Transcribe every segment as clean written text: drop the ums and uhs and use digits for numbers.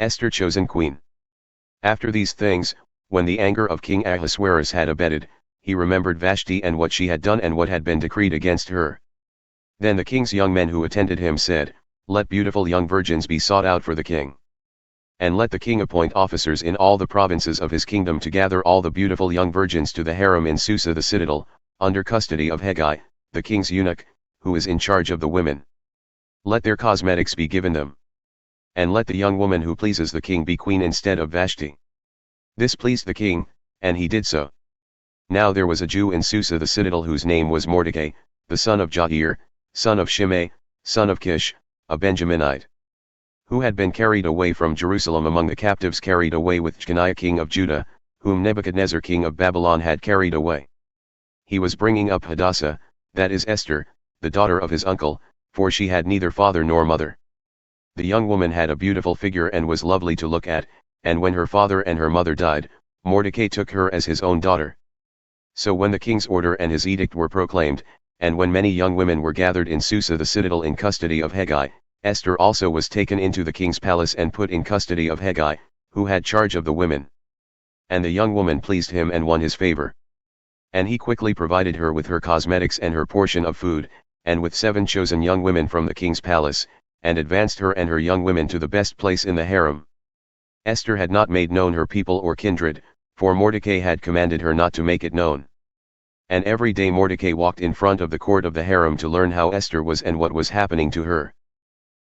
Esther chosen queen. After these things, when the anger of King Ahasuerus had abated, he remembered Vashti and what she had done and what had been decreed against her. Then the king's young men who attended him said, "Let beautiful young virgins be sought out for the king. And let the king appoint officers in all the provinces of his kingdom to gather all the beautiful young virgins to the harem in Susa the citadel, under custody of Hegai, the king's eunuch, who is in charge of the women. Let their cosmetics be given them. And let the young woman who pleases the king be queen instead of Vashti." This pleased the king, and he did so. Now there was a Jew in Susa the citadel whose name was Mordecai, the son of Jair, son of Shimei, son of Kish, a Benjaminite, who had been carried away from Jerusalem among the captives carried away with Jeconiah king of Judah, whom Nebuchadnezzar king of Babylon had carried away. He was bringing up Hadassah, that is Esther, the daughter of his uncle, for she had neither father nor mother. The young woman had a beautiful figure and was lovely to look at, and when her father and her mother died, Mordecai took her as his own daughter. So when the king's order and his edict were proclaimed, and when many young women were gathered in Susa the citadel in custody of Hegai, Esther also was taken into the king's palace and put in custody of Hegai, who had charge of the women. And the young woman pleased him and won his favor. And he quickly provided her with her cosmetics and her portion of food, and with 7 chosen young women from the king's palace, and advanced her and her young women to the best place in the harem. Esther had not made known her people or kindred, for Mordecai had commanded her not to make it known. And every day Mordecai walked in front of the court of the harem to learn how Esther was and what was happening to her.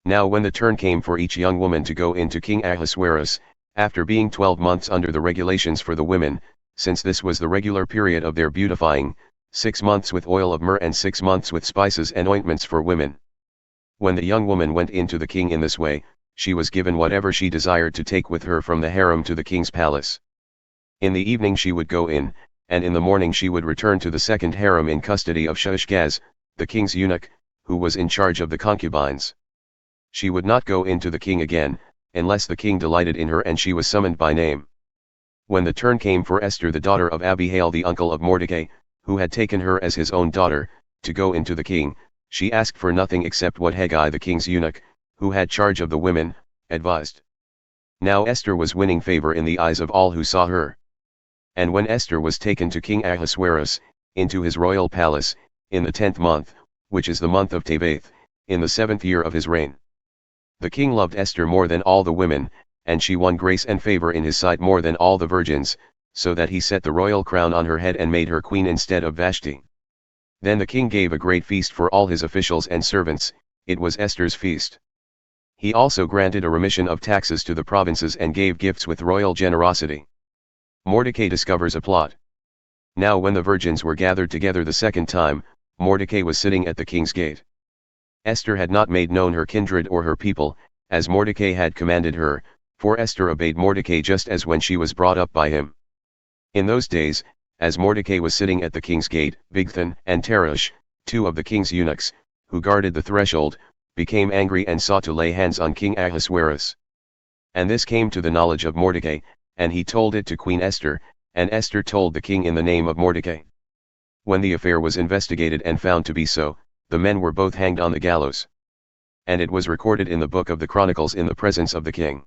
Now when the turn came for each young woman to go into King Ahasuerus, after being 12 months under the regulations for the women, since this was the regular period of their beautifying, 6 months with oil of myrrh and 6 months with spices and ointments for women. When the young woman went in to the king in this way, she was given whatever she desired to take with her from the harem to the king's palace. In the evening she would go in, and in the morning she would return to the second harem in custody of Shishgaz, the king's eunuch, who was in charge of the concubines. She would not go in to the king again, unless the king delighted in her and she was summoned by name. When the turn came for Esther the daughter of Abihail the uncle of Mordecai, who had taken her as his own daughter, to go into the king, she asked for nothing except what Hegai the king's eunuch, who had charge of the women, advised. Now Esther was winning favor in the eyes of all who saw her. And when Esther was taken to King Ahasuerus, into his royal palace, in the 10th month, which is the month of Tebeth, in the 7th year of his reign. The king loved Esther more than all the women, and she won grace and favor in his sight more than all the virgins, so that he set the royal crown on her head and made her queen instead of Vashti. Then the king gave a great feast for all his officials and servants, it was Esther's feast. He also granted a remission of taxes to the provinces and gave gifts with royal generosity. Mordecai discovers a plot. Now when the virgins were gathered together the second time, Mordecai was sitting at the king's gate. Esther had not made known her kindred or her people, as Mordecai had commanded her, for Esther obeyed Mordecai just as when she was brought up by him. In those days, as Mordecai was sitting at the king's gate, Bigthan and Teresh, 2 of the king's eunuchs, who guarded the threshold, became angry and sought to lay hands on King Ahasuerus. And this came to the knowledge of Mordecai, and he told it to Queen Esther, and Esther told the king in the name of Mordecai. When the affair was investigated and found to be so, the men were both hanged on the gallows. And it was recorded in the book of the Chronicles in the presence of the king.